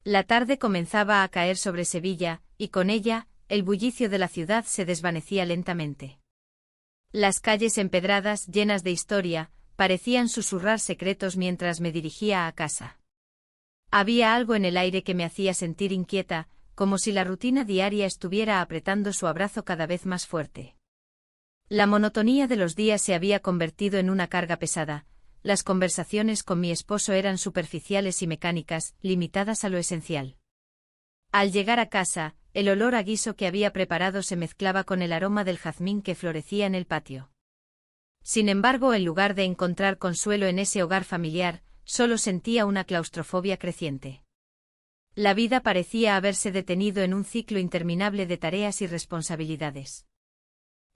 La tarde comenzaba a caer sobre Sevilla, y con ella, el bullicio de la ciudad se desvanecía lentamente. Las calles empedradas, llenas de historia, parecían susurrar secretos mientras me dirigía a casa. Había algo en el aire que me hacía sentir inquieta, como si la rutina diaria estuviera apretando su abrazo cada vez más fuerte. La monotonía de los días se había convertido en una carga pesada. Las conversaciones con mi esposo eran superficiales y mecánicas, limitadas a lo esencial. Al llegar a casa, el olor a guiso que había preparado se mezclaba con el aroma del jazmín que florecía en el patio. Sin embargo, en lugar de encontrar consuelo en ese hogar familiar, solo sentía una claustrofobia creciente. La vida parecía haberse detenido en un ciclo interminable de tareas y responsabilidades.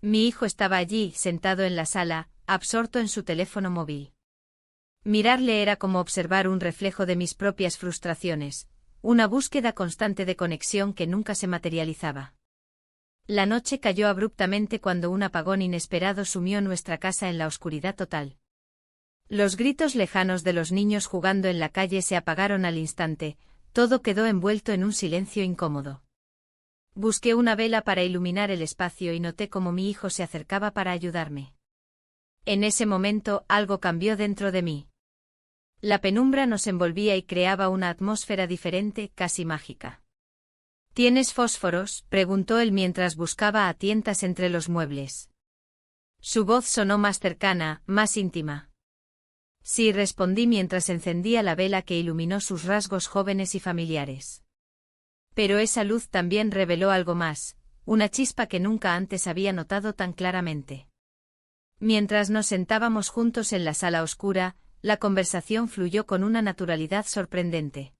Mi hijo estaba allí, sentado en la sala, absorto en su teléfono móvil. Mirarle era como observar un reflejo de mis propias frustraciones, una búsqueda constante de conexión que nunca se materializaba. La noche cayó abruptamente cuando un apagón inesperado sumió nuestra casa en la oscuridad total. Los gritos lejanos de los niños jugando en la calle se apagaron al instante, todo quedó envuelto en un silencio incómodo. Busqué una vela para iluminar el espacio y noté cómo mi hijo se acercaba para ayudarme. En ese momento algo cambió dentro de mí. La penumbra nos envolvía y creaba una atmósfera diferente, casi mágica. ¿Tienes fósforos?, preguntó él mientras buscaba a tientas entre los muebles. Su voz sonó más cercana, más íntima. Sí, respondí mientras encendía la vela que iluminó sus rasgos jóvenes y familiares. Pero esa luz también reveló algo más, una chispa que nunca antes había notado tan claramente. Mientras nos sentábamos juntos en la sala oscura, la conversación fluyó con una naturalidad sorprendente.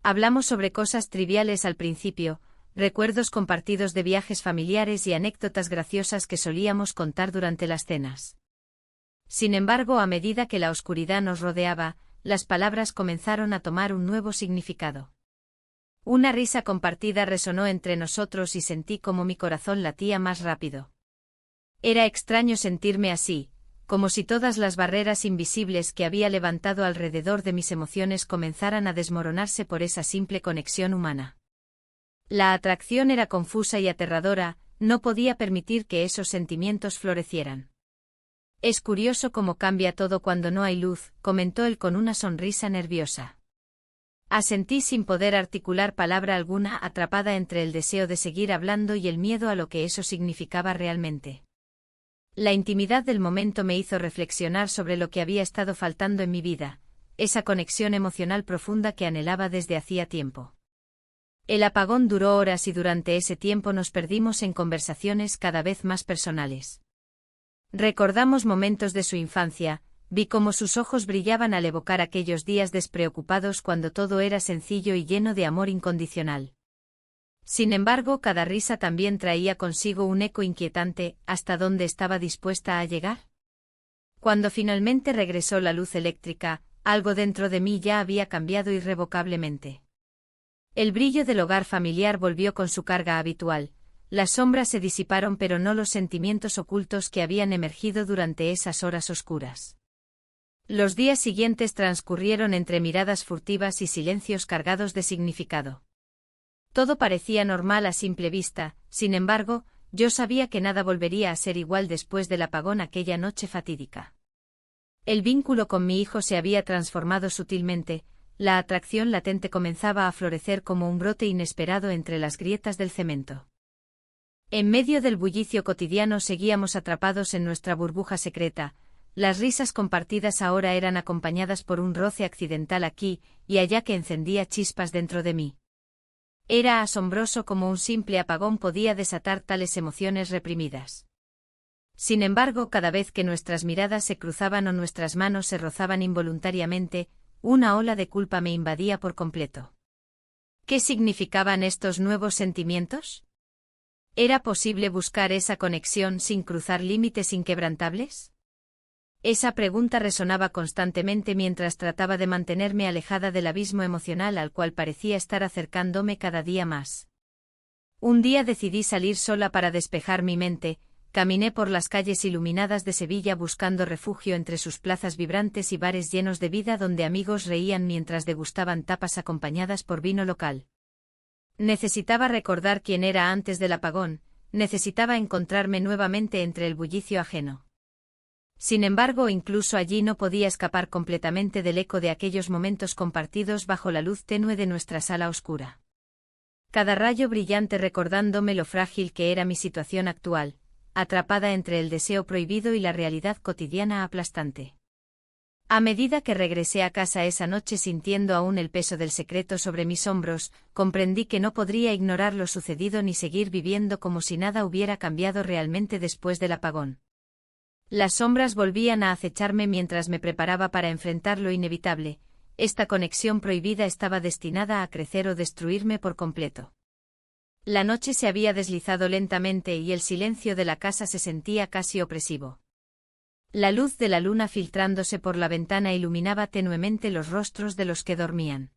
Hablamos sobre cosas triviales al principio, recuerdos compartidos de viajes familiares y anécdotas graciosas que solíamos contar durante las cenas. Sin embargo, a medida que la oscuridad nos rodeaba, las palabras comenzaron a tomar un nuevo significado. Una risa compartida resonó entre nosotros y sentí como mi corazón latía más rápido. Era extraño sentirme así, como si todas las barreras invisibles que había levantado alrededor de mis emociones comenzaran a desmoronarse por esa simple conexión humana. La atracción era confusa y aterradora, no podía permitir que esos sentimientos florecieran. Es curioso cómo cambia todo cuando no hay luz, comentó él con una sonrisa nerviosa. Asentí sin poder articular palabra alguna, atrapada entre el deseo de seguir hablando y el miedo a lo que eso significaba realmente. La intimidad del momento me hizo reflexionar sobre lo que había estado faltando en mi vida, esa conexión emocional profunda que anhelaba desde hacía tiempo. El apagón duró horas y durante ese tiempo nos perdimos en conversaciones cada vez más personales. Recordamos momentos de su infancia, vi cómo sus ojos brillaban al evocar aquellos días despreocupados cuando todo era sencillo y lleno de amor incondicional. Sin embargo, cada risa también traía consigo un eco inquietante, ¿hasta dónde estaba dispuesta a llegar? Cuando finalmente regresó la luz eléctrica, algo dentro de mí ya había cambiado irrevocablemente. El brillo del hogar familiar volvió con su carga habitual, las sombras se disiparon pero no los sentimientos ocultos que habían emergido durante esas horas oscuras. Los días siguientes transcurrieron entre miradas furtivas y silencios cargados de significado. Todo parecía normal a simple vista, sin embargo, yo sabía que nada volvería a ser igual después del apagón aquella noche fatídica. El vínculo con mi hijo se había transformado sutilmente, la atracción latente comenzaba a florecer como un brote inesperado entre las grietas del cemento. En medio del bullicio cotidiano seguíamos atrapados en nuestra burbuja secreta, las risas compartidas ahora eran acompañadas por un roce accidental aquí y allá que encendía chispas dentro de mí. Era asombroso cómo un simple apagón podía desatar tales emociones reprimidas. Sin embargo, cada vez que nuestras miradas se cruzaban o nuestras manos se rozaban involuntariamente, una ola de culpa me invadía por completo. ¿Qué significaban estos nuevos sentimientos? ¿Era posible buscar esa conexión sin cruzar límites inquebrantables? Esa pregunta resonaba constantemente mientras trataba de mantenerme alejada del abismo emocional al cual parecía estar acercándome cada día más. Un día decidí salir sola para despejar mi mente, caminé por las calles iluminadas de Sevilla buscando refugio entre sus plazas vibrantes y bares llenos de vida donde amigos reían mientras degustaban tapas acompañadas por vino local. Necesitaba recordar quién era antes del apagón, necesitaba encontrarme nuevamente entre el bullicio ajeno. Sin embargo, incluso allí no podía escapar completamente del eco de aquellos momentos compartidos bajo la luz tenue de nuestra sala oscura. Cada rayo brillante recordándome lo frágil que era mi situación actual, atrapada entre el deseo prohibido y la realidad cotidiana aplastante. A medida que regresé a casa esa noche sintiendo aún el peso del secreto sobre mis hombros, comprendí que no podría ignorar lo sucedido ni seguir viviendo como si nada hubiera cambiado realmente después del apagón. Las sombras volvían a acecharme mientras me preparaba para enfrentar lo inevitable. Esta conexión prohibida estaba destinada a crecer o destruirme por completo. La noche se había deslizado lentamente y el silencio de la casa se sentía casi opresivo. La luz de la luna filtrándose por la ventana iluminaba tenuemente los rostros de los que dormían.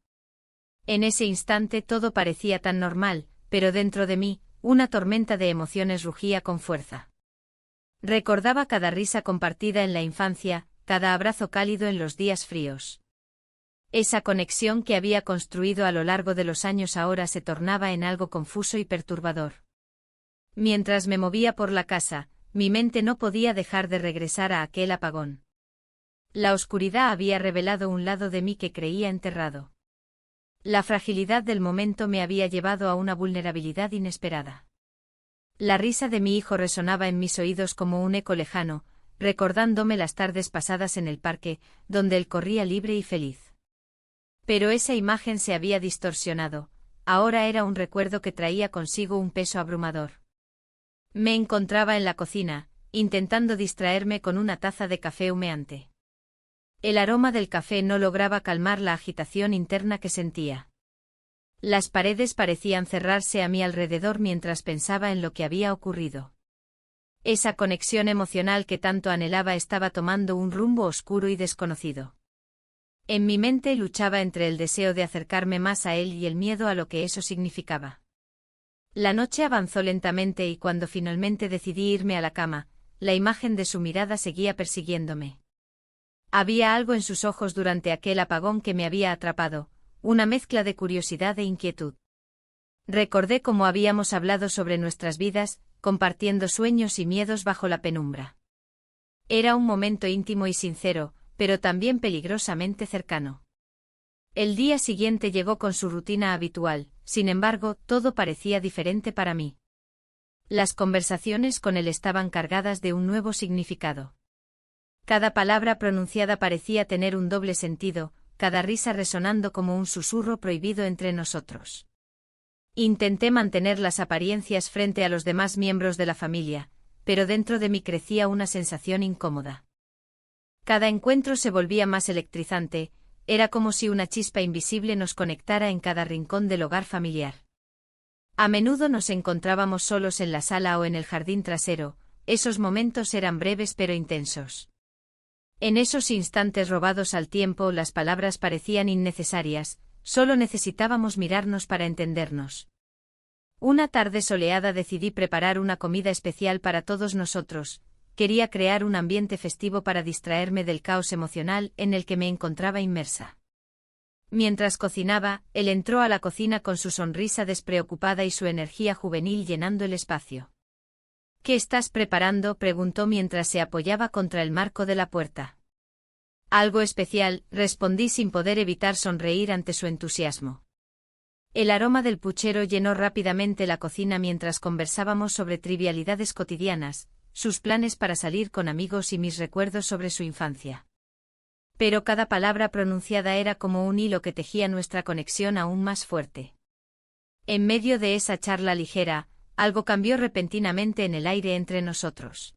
En ese instante todo parecía tan normal, pero dentro de mí, una tormenta de emociones rugía con fuerza. Recordaba cada risa compartida en la infancia, cada abrazo cálido en los días fríos. Esa conexión que había construido a lo largo de los años ahora se tornaba en algo confuso y perturbador. Mientras me movía por la casa, mi mente no podía dejar de regresar a aquel apagón. La oscuridad había revelado un lado de mí que creía enterrado. La fragilidad del momento me había llevado a una vulnerabilidad inesperada. La risa de mi hijo resonaba en mis oídos como un eco lejano, recordándome las tardes pasadas en el parque, donde él corría libre y feliz. Pero esa imagen se había distorsionado, ahora era un recuerdo que traía consigo un peso abrumador. Me encontraba en la cocina, intentando distraerme con una taza de café humeante. El aroma del café no lograba calmar la agitación interna que sentía. Las paredes parecían cerrarse a mi alrededor mientras pensaba en lo que había ocurrido. Esa conexión emocional que tanto anhelaba estaba tomando un rumbo oscuro y desconocido. En mi mente luchaba entre el deseo de acercarme más a él y el miedo a lo que eso significaba. La noche avanzó lentamente y cuando finalmente decidí irme a la cama, la imagen de su mirada seguía persiguiéndome. Había algo en sus ojos durante aquel apagón que me había atrapado, una mezcla de curiosidad e inquietud. Recordé cómo habíamos hablado sobre nuestras vidas, compartiendo sueños y miedos bajo la penumbra. Era un momento íntimo y sincero, pero también peligrosamente cercano. El día siguiente llegó con su rutina habitual, sin embargo, todo parecía diferente para mí. Las conversaciones con él estaban cargadas de un nuevo significado. Cada palabra pronunciada parecía tener un doble sentido, cada risa resonando como un susurro prohibido entre nosotros. Intenté mantener las apariencias frente a los demás miembros de la familia, pero dentro de mí crecía una sensación incómoda. Cada encuentro se volvía más electrizante, era como si una chispa invisible nos conectara en cada rincón del hogar familiar. A menudo nos encontrábamos solos en la sala o en el jardín trasero, esos momentos eran breves pero intensos. En esos instantes robados al tiempo las palabras parecían innecesarias, solo necesitábamos mirarnos para entendernos. Una tarde soleada decidí preparar una comida especial para todos nosotros. Quería crear un ambiente festivo para distraerme del caos emocional en el que me encontraba inmersa. Mientras cocinaba, él entró a la cocina con su sonrisa despreocupada y su energía juvenil llenando el espacio. ¿Qué estás preparando?, preguntó mientras se apoyaba contra el marco de la puerta. Algo especial, respondí sin poder evitar sonreír ante su entusiasmo. El aroma del puchero llenó rápidamente la cocina mientras conversábamos sobre trivialidades cotidianas, sus planes para salir con amigos y mis recuerdos sobre su infancia. Pero cada palabra pronunciada era como un hilo que tejía nuestra conexión aún más fuerte. En medio de esa charla ligera, algo cambió repentinamente en el aire entre nosotros.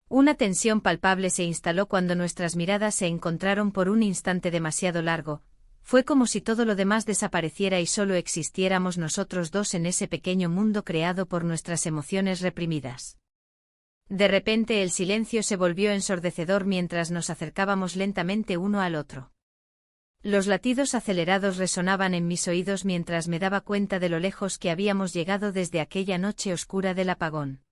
Una tensión palpable se instaló cuando nuestras miradas se encontraron por un instante demasiado largo. Fue como si todo lo demás desapareciera y solo existiéramos nosotros dos en ese pequeño mundo creado por nuestras emociones reprimidas. De repente el silencio se volvió ensordecedor mientras nos acercábamos lentamente uno al otro. Los latidos acelerados resonaban en mis oídos mientras me daba cuenta de lo lejos que habíamos llegado desde aquella noche oscura del apagón.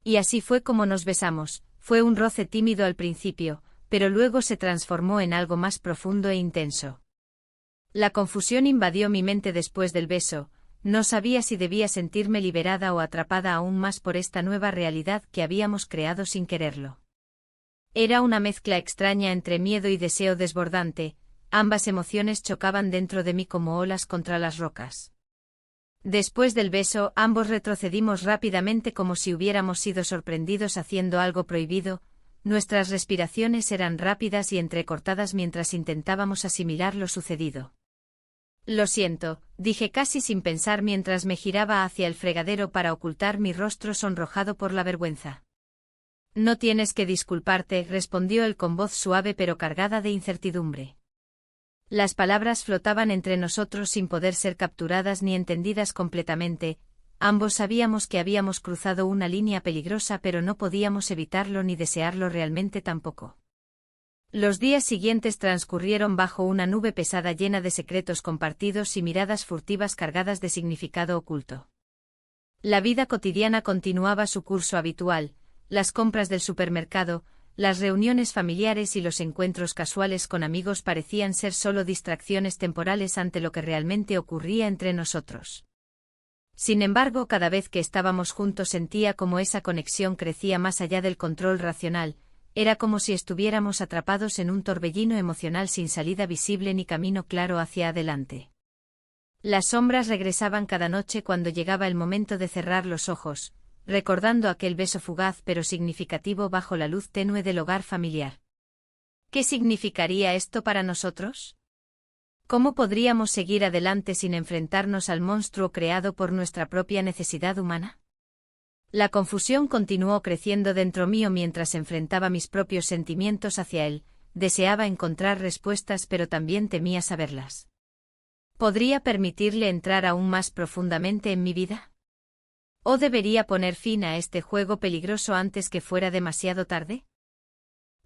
Y así fue como nos besamos. Fue un roce tímido al principio, pero luego se transformó en algo más profundo e intenso. La confusión invadió mi mente después del beso. No sabía si debía sentirme liberada o atrapada aún más por esta nueva realidad que habíamos creado sin quererlo. Era una mezcla extraña entre miedo y deseo desbordante. Ambas emociones chocaban dentro de mí como olas contra las rocas. Después del beso, ambos retrocedimos rápidamente como si hubiéramos sido sorprendidos haciendo algo prohibido. Nuestras respiraciones eran rápidas y entrecortadas mientras intentábamos asimilar lo sucedido. Lo siento, dije casi sin pensar mientras me giraba hacia el fregadero para ocultar mi rostro sonrojado por la vergüenza. No tienes que disculparte, respondió él con voz suave pero cargada de incertidumbre. Las palabras flotaban entre nosotros sin poder ser capturadas ni entendidas completamente. Ambos sabíamos que habíamos cruzado una línea peligrosa pero no podíamos evitarlo ni desearlo realmente tampoco. Los días siguientes transcurrieron bajo una nube pesada llena de secretos compartidos y miradas furtivas cargadas de significado oculto. La vida cotidiana continuaba su curso habitual, las compras del supermercado, las reuniones familiares y los encuentros casuales con amigos parecían ser solo distracciones temporales ante lo que realmente ocurría entre nosotros. Sin embargo, cada vez que estábamos juntos sentía como esa conexión crecía más allá del control racional. Era como si estuviéramos atrapados en un torbellino emocional sin salida visible ni camino claro hacia adelante. Las sombras regresaban cada noche cuando llegaba el momento de cerrar los ojos, recordando aquel beso fugaz pero significativo bajo la luz tenue del hogar familiar. ¿Qué significaría esto para nosotros? ¿Cómo podríamos seguir adelante sin enfrentarnos al monstruo creado por nuestra propia necesidad humana? La confusión continuó creciendo dentro mío mientras enfrentaba mis propios sentimientos hacia él. Deseaba encontrar respuestas pero también temía saberlas. ¿Podría permitirle entrar aún más profundamente en mi vida? ¿O debería poner fin a este juego peligroso antes que fuera demasiado tarde?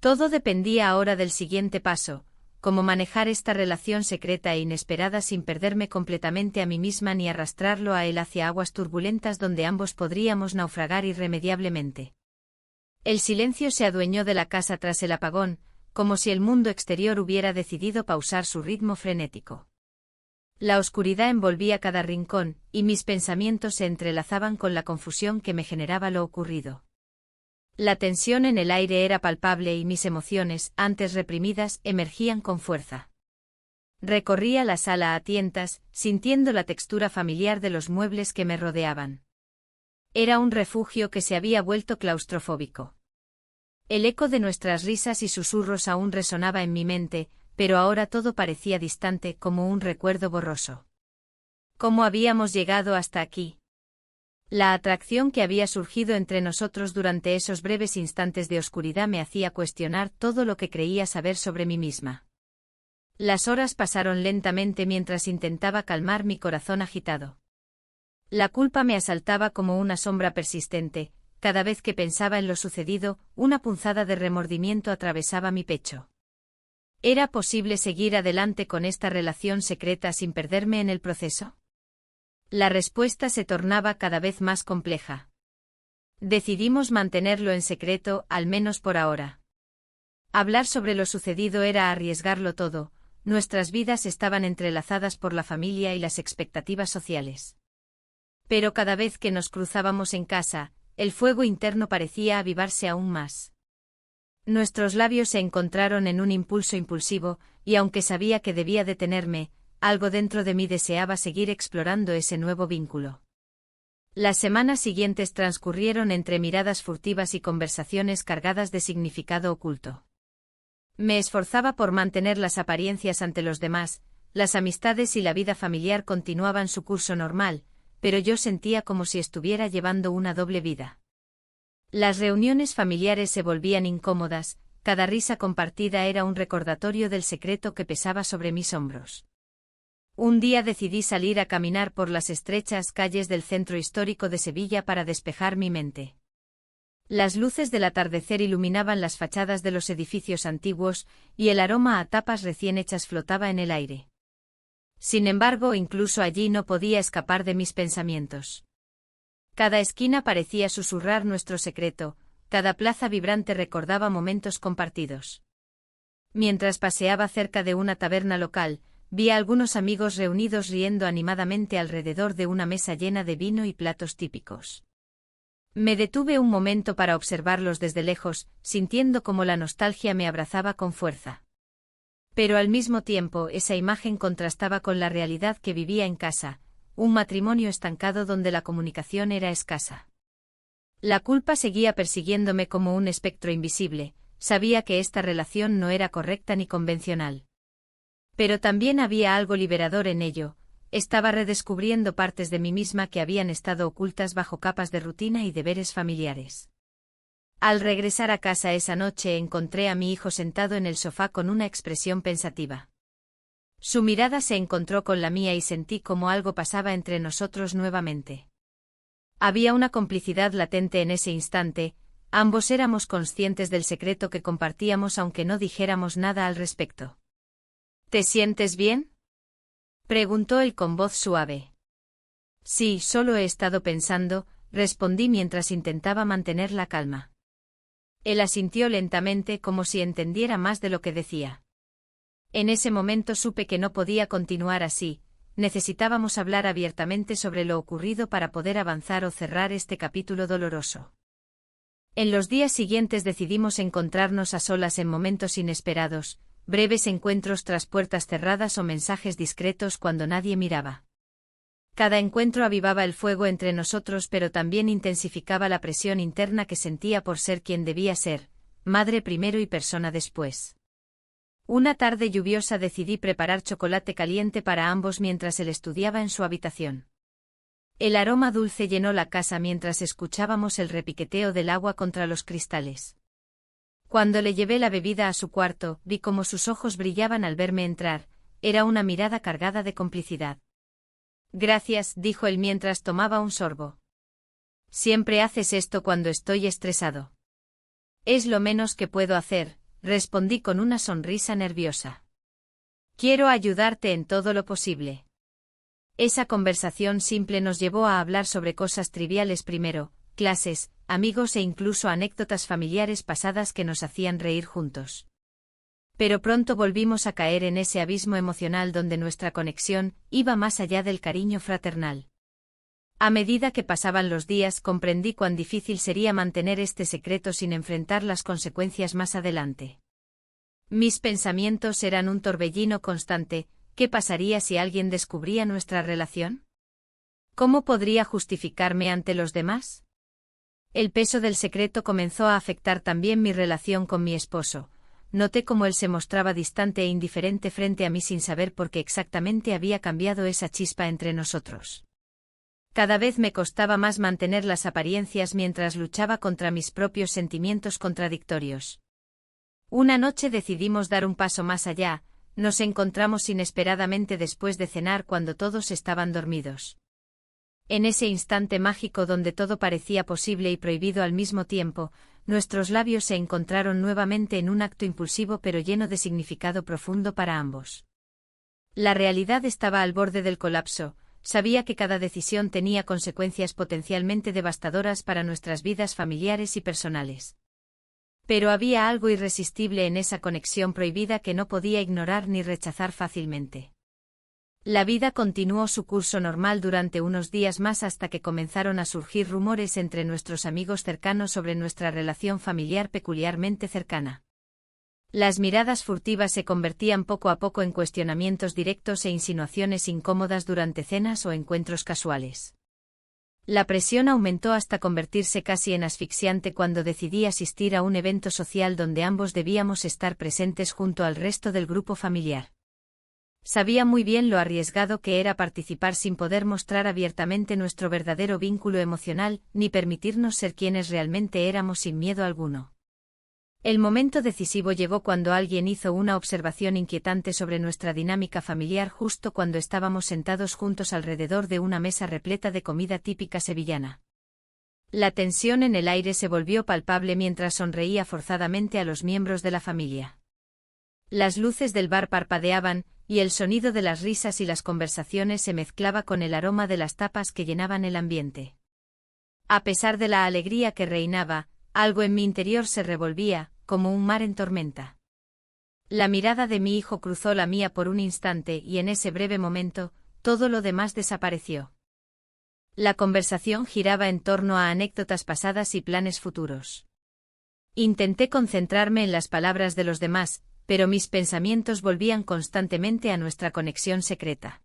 Todo dependía ahora del siguiente paso, cómo manejar esta relación secreta e inesperada sin perderme completamente a mí misma ni arrastrarlo a él hacia aguas turbulentas donde ambos podríamos naufragar irremediablemente. El silencio se adueñó de la casa tras el apagón, como si el mundo exterior hubiera decidido pausar su ritmo frenético. La oscuridad envolvía cada rincón, y mis pensamientos se entrelazaban con la confusión que me generaba lo ocurrido. La tensión en el aire era palpable y mis emociones, antes reprimidas, emergían con fuerza. Recorría la sala a tientas, sintiendo la textura familiar de los muebles que me rodeaban. Era un refugio que se había vuelto claustrofóbico. El eco de nuestras risas y susurros aún resonaba en mi mente, pero ahora todo parecía distante como un recuerdo borroso. ¿Cómo habíamos llegado hasta aquí? La atracción que había surgido entre nosotros durante esos breves instantes de oscuridad me hacía cuestionar todo lo que creía saber sobre mí misma. Las horas pasaron lentamente mientras intentaba calmar mi corazón agitado. La culpa me asaltaba como una sombra persistente. Cada vez que pensaba en lo sucedido, una punzada de remordimiento atravesaba mi pecho. ¿Era posible seguir adelante con esta relación secreta sin perderme en el proceso? La respuesta se tornaba cada vez más compleja. Decidimos mantenerlo en secreto, al menos por ahora. Hablar sobre lo sucedido era arriesgarlo todo. Nuestras vidas estaban entrelazadas por la familia y las expectativas sociales. Pero cada vez que nos cruzábamos en casa, el fuego interno parecía avivarse aún más. Nuestros labios se encontraron en un impulso impulsivo, y aunque sabía que debía detenerme, algo dentro de mí deseaba seguir explorando ese nuevo vínculo. Las semanas siguientes transcurrieron entre miradas furtivas y conversaciones cargadas de significado oculto. Me esforzaba por mantener las apariencias ante los demás, las amistades y la vida familiar continuaban su curso normal, pero yo sentía como si estuviera llevando una doble vida. Las reuniones familiares se volvían incómodas, cada risa compartida era un recordatorio del secreto que pesaba sobre mis hombros. Un día decidí salir a caminar por las estrechas calles del centro histórico de Sevilla para despejar mi mente. Las luces del atardecer iluminaban las fachadas de los edificios antiguos, y el aroma a tapas recién hechas flotaba en el aire. Sin embargo, incluso allí no podía escapar de mis pensamientos. Cada esquina parecía susurrar nuestro secreto, cada plaza vibrante recordaba momentos compartidos. Mientras paseaba cerca de una taberna local, vi a algunos amigos reunidos riendo animadamente alrededor de una mesa llena de vino y platos típicos. Me detuve un momento para observarlos desde lejos, sintiendo cómo la nostalgia me abrazaba con fuerza. Pero al mismo tiempo esa imagen contrastaba con la realidad que vivía en casa, un matrimonio estancado donde la comunicación era escasa. La culpa seguía persiguiéndome como un espectro invisible, sabía que esta relación no era correcta ni convencional. Pero también había algo liberador en ello, estaba redescubriendo partes de mí misma que habían estado ocultas bajo capas de rutina y deberes familiares. Al regresar a casa esa noche encontré a mi hijo sentado en el sofá con una expresión pensativa. Su mirada se encontró con la mía y sentí como algo pasaba entre nosotros nuevamente. Había una complicidad latente en ese instante, ambos éramos conscientes del secreto que compartíamos aunque no dijéramos nada al respecto. ¿Te sientes bien?, preguntó él con voz suave. Sí, solo he estado pensando, respondí mientras intentaba mantener la calma. Él asintió lentamente como si entendiera más de lo que decía. En ese momento supe que no podía continuar así, necesitábamos hablar abiertamente sobre lo ocurrido para poder avanzar o cerrar este capítulo doloroso. En los días siguientes decidimos encontrarnos a solas en momentos inesperados, breves encuentros tras puertas cerradas o mensajes discretos cuando nadie miraba. Cada encuentro avivaba el fuego entre nosotros pero también intensificaba la presión interna que sentía por ser quien debía ser, madre primero y persona después. Una tarde lluviosa decidí preparar chocolate caliente para ambos mientras él estudiaba en su habitación. El aroma dulce llenó la casa mientras escuchábamos el repiqueteo del agua contra los cristales. Cuando le llevé la bebida a su cuarto, vi cómo sus ojos brillaban al verme entrar, era una mirada cargada de complicidad. Gracias, dijo él mientras tomaba un sorbo. Siempre haces esto cuando estoy estresado. Es lo menos que puedo hacer, respondí con una sonrisa nerviosa. Quiero ayudarte en todo lo posible. Esa conversación simple nos llevó a hablar sobre cosas triviales primero, clases, amigos e incluso anécdotas familiares pasadas que nos hacían reír juntos. Pero pronto volvimos a caer en ese abismo emocional donde nuestra conexión iba más allá del cariño fraternal. A medida que pasaban los días comprendí cuán difícil sería mantener este secreto sin enfrentar las consecuencias más adelante. Mis pensamientos eran un torbellino constante. ¿Qué pasaría si alguien descubría nuestra relación? ¿Cómo podría justificarme ante los demás? El peso del secreto comenzó a afectar también mi relación con mi esposo. Noté cómo él se mostraba distante e indiferente frente a mí sin saber por qué exactamente había cambiado esa chispa entre nosotros. Cada vez me costaba más mantener las apariencias mientras luchaba contra mis propios sentimientos contradictorios. Una noche decidimos dar un paso más allá. Nos encontramos inesperadamente después de cenar cuando todos estaban dormidos. En ese instante mágico donde todo parecía posible y prohibido al mismo tiempo, nuestros labios se encontraron nuevamente en un acto impulsivo pero lleno de significado profundo para ambos. La realidad estaba al borde del colapso, sabía que cada decisión tenía consecuencias potencialmente devastadoras para nuestras vidas familiares y personales. Pero había algo irresistible en esa conexión prohibida que no podía ignorar ni rechazar fácilmente. La vida continuó su curso normal durante unos días más hasta que comenzaron a surgir rumores entre nuestros amigos cercanos sobre nuestra relación familiar peculiarmente cercana. Las miradas furtivas se convertían poco a poco en cuestionamientos directos e insinuaciones incómodas durante cenas o encuentros casuales. La presión aumentó hasta convertirse casi en asfixiante cuando decidí asistir a un evento social donde ambos debíamos estar presentes junto al resto del grupo familiar. Sabía muy bien lo arriesgado que era participar sin poder mostrar abiertamente nuestro verdadero vínculo emocional, ni permitirnos ser quienes realmente éramos sin miedo alguno. El momento decisivo llegó cuando alguien hizo una observación inquietante sobre nuestra dinámica familiar justo cuando estábamos sentados juntos alrededor de una mesa repleta de comida típica sevillana. La tensión en el aire se volvió palpable mientras sonreía forzadamente a los miembros de la familia. Las luces del bar parpadeaban, y el sonido de las risas y las conversaciones se mezclaba con el aroma de las tapas que llenaban el ambiente. A pesar de la alegría que reinaba, algo en mi interior se revolvía, como un mar en tormenta. La mirada de mi hijo cruzó la mía por un instante y en ese breve momento, todo lo demás desapareció. La conversación giraba en torno a anécdotas pasadas y planes futuros. Intenté concentrarme en las palabras de los demás, pero mis pensamientos volvían constantemente a nuestra conexión secreta.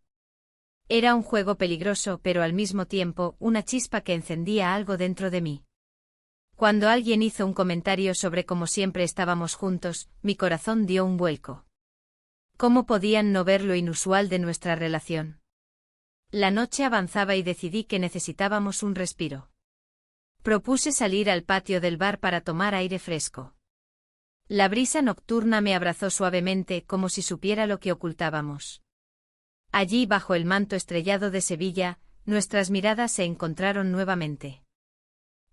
Era un juego peligroso, pero al mismo tiempo, una chispa que encendía algo dentro de mí. Cuando alguien hizo un comentario sobre cómo siempre estábamos juntos, mi corazón dio un vuelco. ¿Cómo podían no ver lo inusual de nuestra relación? La noche avanzaba y decidí que necesitábamos un respiro. Propuse salir al patio del bar para tomar aire fresco. La brisa nocturna me abrazó suavemente como si supiera lo que ocultábamos. Allí, bajo el manto estrellado de Sevilla, nuestras miradas se encontraron nuevamente.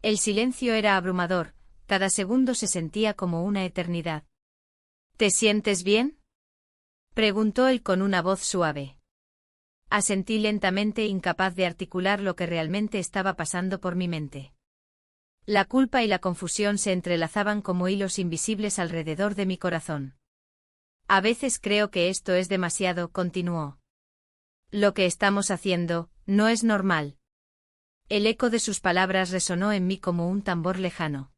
El silencio era abrumador, cada segundo se sentía como una eternidad. ¿Te sientes bien?, preguntó él con una voz suave. Asentí lentamente, incapaz de articular lo que realmente estaba pasando por mi mente. La culpa y la confusión se entrelazaban como hilos invisibles alrededor de mi corazón. A veces creo que esto es demasiado, continuó. Lo que estamos haciendo, no es normal. El eco de sus palabras resonó en mí como un tambor lejano.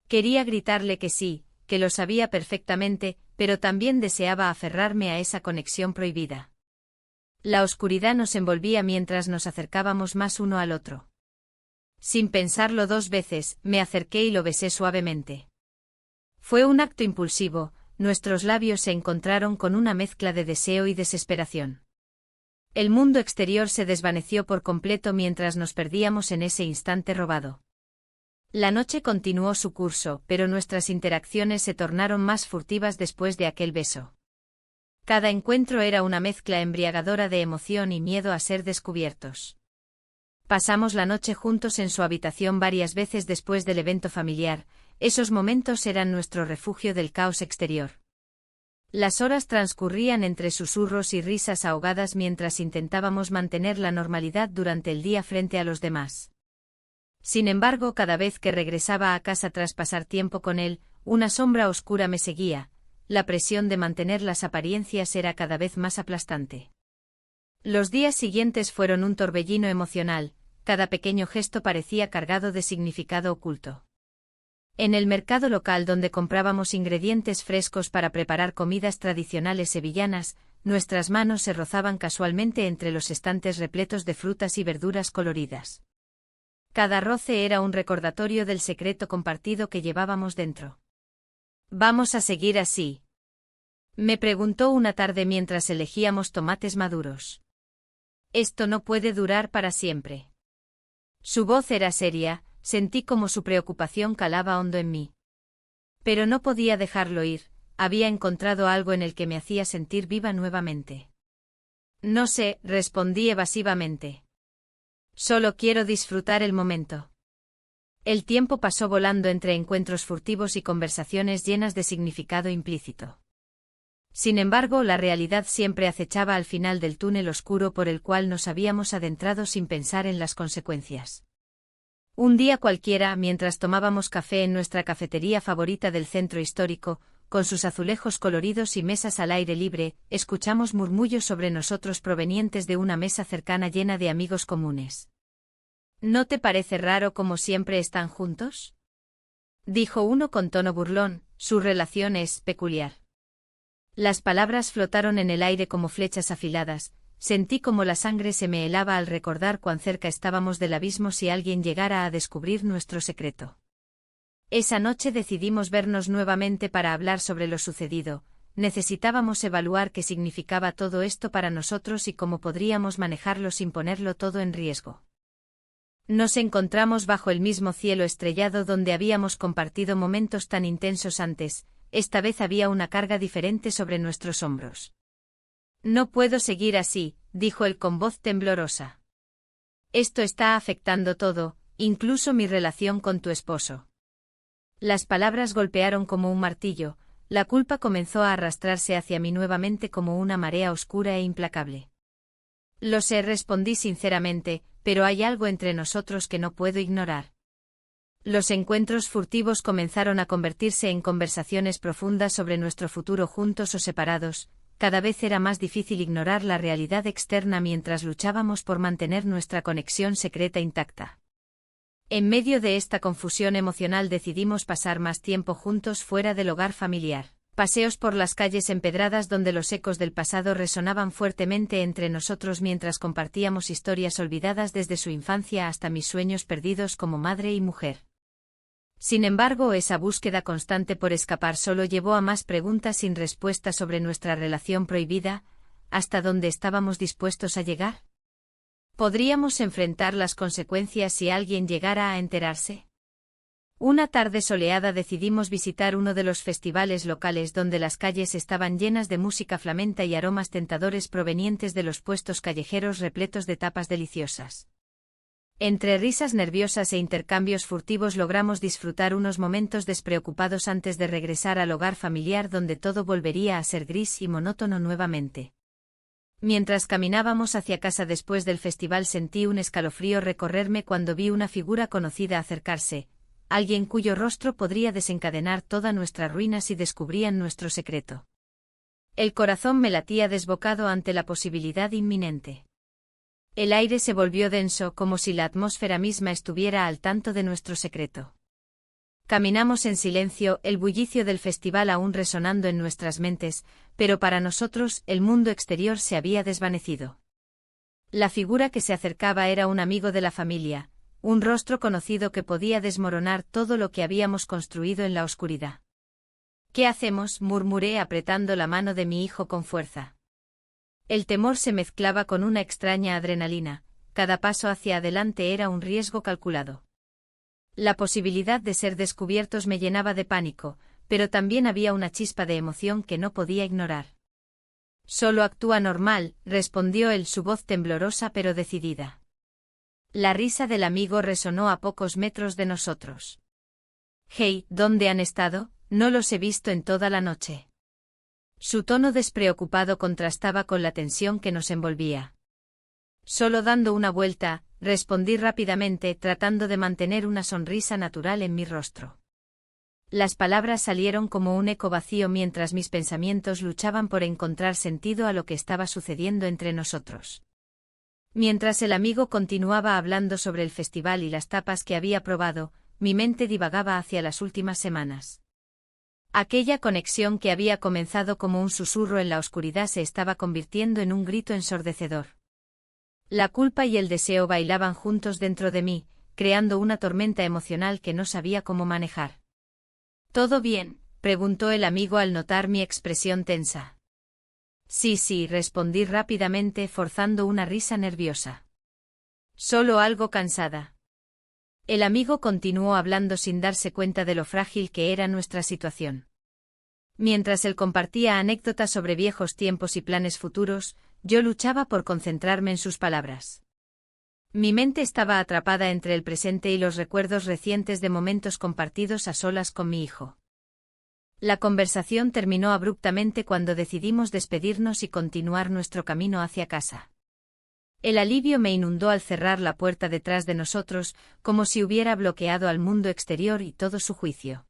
Quería gritarle que sí, que lo sabía perfectamente, pero también deseaba aferrarme a esa conexión prohibida. La oscuridad nos envolvía mientras nos acercábamos más uno al otro. Sin pensarlo dos veces, me acerqué y lo besé suavemente. Fue un acto impulsivo, nuestros labios se encontraron con una mezcla de deseo y desesperación. El mundo exterior se desvaneció por completo mientras nos perdíamos en ese instante robado. La noche continuó su curso, pero nuestras interacciones se tornaron más furtivas después de aquel beso. Cada encuentro era una mezcla embriagadora de emoción y miedo a ser descubiertos. Pasamos la noche juntos en su habitación varias veces después del evento familiar, esos momentos eran nuestro refugio del caos exterior. Las horas transcurrían entre susurros y risas ahogadas mientras intentábamos mantener la normalidad durante el día frente a los demás. Sin embargo, cada vez que regresaba a casa tras pasar tiempo con él, una sombra oscura me seguía, la presión de mantener las apariencias era cada vez más aplastante. Los días siguientes fueron un torbellino emocional, cada pequeño gesto parecía cargado de significado oculto. En el mercado local donde comprábamos ingredientes frescos para preparar comidas tradicionales sevillanas, nuestras manos se rozaban casualmente entre los estantes repletos de frutas y verduras coloridas. Cada roce era un recordatorio del secreto compartido que llevábamos dentro. ¿Vamos a seguir así?, me preguntó una tarde mientras elegíamos tomates maduros. Esto no puede durar para siempre. Su voz era seria, sentí como su preocupación calaba hondo en mí. Pero no podía dejarlo ir, había encontrado algo en el que me hacía sentir viva nuevamente. No sé, respondí evasivamente. Solo quiero disfrutar el momento. El tiempo pasó volando entre encuentros furtivos y conversaciones llenas de significado implícito. Sin embargo, la realidad siempre acechaba al final del túnel oscuro por el cual nos habíamos adentrado sin pensar en las consecuencias. Un día cualquiera, mientras tomábamos café en nuestra cafetería favorita del centro histórico, con sus azulejos coloridos y mesas al aire libre, escuchamos murmullos sobre nosotros provenientes de una mesa cercana llena de amigos comunes. ¿No te parece raro cómo siempre están juntos?, dijo uno con tono burlón, su relación es peculiar. Las palabras flotaron en el aire como flechas afiladas, sentí como la sangre se me helaba al recordar cuán cerca estábamos del abismo si alguien llegara a descubrir nuestro secreto. Esa noche decidimos vernos nuevamente para hablar sobre lo sucedido, necesitábamos evaluar qué significaba todo esto para nosotros y cómo podríamos manejarlo sin ponerlo todo en riesgo. Nos encontramos bajo el mismo cielo estrellado donde habíamos compartido momentos tan intensos antes. Esta vez había una carga diferente sobre nuestros hombros. No puedo seguir así, dijo él con voz temblorosa. Esto está afectando todo, incluso mi relación con tu esposo. Las palabras golpearon como un martillo, la culpa comenzó a arrastrarse hacia mí nuevamente como una marea oscura e implacable. Lo sé, respondí sinceramente, pero hay algo entre nosotros que no puedo ignorar. Los encuentros furtivos comenzaron a convertirse en conversaciones profundas sobre nuestro futuro juntos o separados. Cada vez era más difícil ignorar la realidad externa mientras luchábamos por mantener nuestra conexión secreta intacta. En medio de esta confusión emocional decidimos pasar más tiempo juntos fuera del hogar familiar. Paseos por las calles empedradas donde los ecos del pasado resonaban fuertemente entre nosotros mientras compartíamos historias olvidadas desde su infancia hasta mis sueños perdidos como madre y mujer. Sin embargo, esa búsqueda constante por escapar solo llevó a más preguntas sin respuesta sobre nuestra relación prohibida. ¿Hasta dónde estábamos dispuestos a llegar? ¿Podríamos enfrentar las consecuencias si alguien llegara a enterarse? Una tarde soleada decidimos visitar uno de los festivales locales donde las calles estaban llenas de música flamenca y aromas tentadores provenientes de los puestos callejeros repletos de tapas deliciosas. Entre risas nerviosas e intercambios furtivos logramos disfrutar unos momentos despreocupados antes de regresar al hogar familiar donde todo volvería a ser gris y monótono nuevamente. Mientras caminábamos hacia casa después del festival sentí un escalofrío recorrerme cuando vi una figura conocida acercarse, alguien cuyo rostro podría desencadenar toda nuestra ruina si descubrían nuestro secreto. El corazón me latía desbocado ante la posibilidad inminente. El aire se volvió denso como si la atmósfera misma estuviera al tanto de nuestro secreto. Caminamos en silencio, el bullicio del festival aún resonando en nuestras mentes, pero para nosotros el mundo exterior se había desvanecido. La figura que se acercaba era un amigo de la familia, un rostro conocido que podía desmoronar todo lo que habíamos construido en la oscuridad. ¿Qué hacemos?, murmuré apretando la mano de mi hijo con fuerza. El temor se mezclaba con una extraña adrenalina, cada paso hacia adelante era un riesgo calculado. La posibilidad de ser descubiertos me llenaba de pánico, pero también había una chispa de emoción que no podía ignorar. Solo actúa normal, respondió él, su voz temblorosa pero decidida. La risa del amigo resonó a pocos metros de nosotros. Hey, ¿dónde han estado? No los he visto en toda la noche. Su tono despreocupado contrastaba con la tensión que nos envolvía. Solo dando una vuelta, respondí rápidamente tratando de mantener una sonrisa natural en mi rostro. Las palabras salieron como un eco vacío mientras mis pensamientos luchaban por encontrar sentido a lo que estaba sucediendo entre nosotros. Mientras el amigo continuaba hablando sobre el festival y las tapas que había probado, mi mente divagaba hacia las últimas semanas. Aquella conexión que había comenzado como un susurro en la oscuridad se estaba convirtiendo en un grito ensordecedor. La culpa y el deseo bailaban juntos dentro de mí, creando una tormenta emocional que no sabía cómo manejar. ¿Todo bien?, preguntó el amigo al notar mi expresión tensa. Sí, respondí rápidamente forzando una risa nerviosa. Solo algo cansada. El amigo continuó hablando sin darse cuenta de lo frágil que era nuestra situación. Mientras él compartía anécdotas sobre viejos tiempos y planes futuros, yo luchaba por concentrarme en sus palabras. Mi mente estaba atrapada entre el presente y los recuerdos recientes de momentos compartidos a solas con mi hijo. La conversación terminó abruptamente cuando decidimos despedirnos y continuar nuestro camino hacia casa. El alivio me inundó al cerrar la puerta detrás de nosotros, como si hubiera bloqueado al mundo exterior y todo su juicio.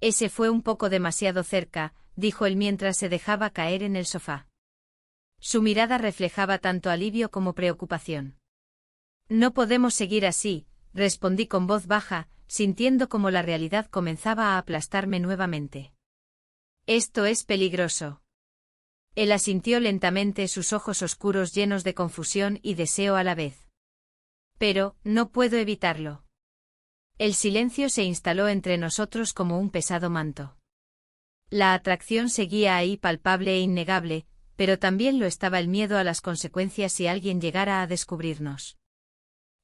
Ese fue un poco demasiado cerca, dijo él mientras se dejaba caer en el sofá. Su mirada reflejaba tanto alivio como preocupación. No podemos seguir así, respondí con voz baja, sintiendo como la realidad comenzaba a aplastarme nuevamente. Esto es peligroso. Él asintió lentamente, sus ojos oscuros llenos de confusión y deseo a la vez. Pero, no puedo evitarlo. El silencio se instaló entre nosotros como un pesado manto. La atracción seguía ahí palpable e innegable, pero también lo estaba el miedo a las consecuencias si alguien llegara a descubrirnos.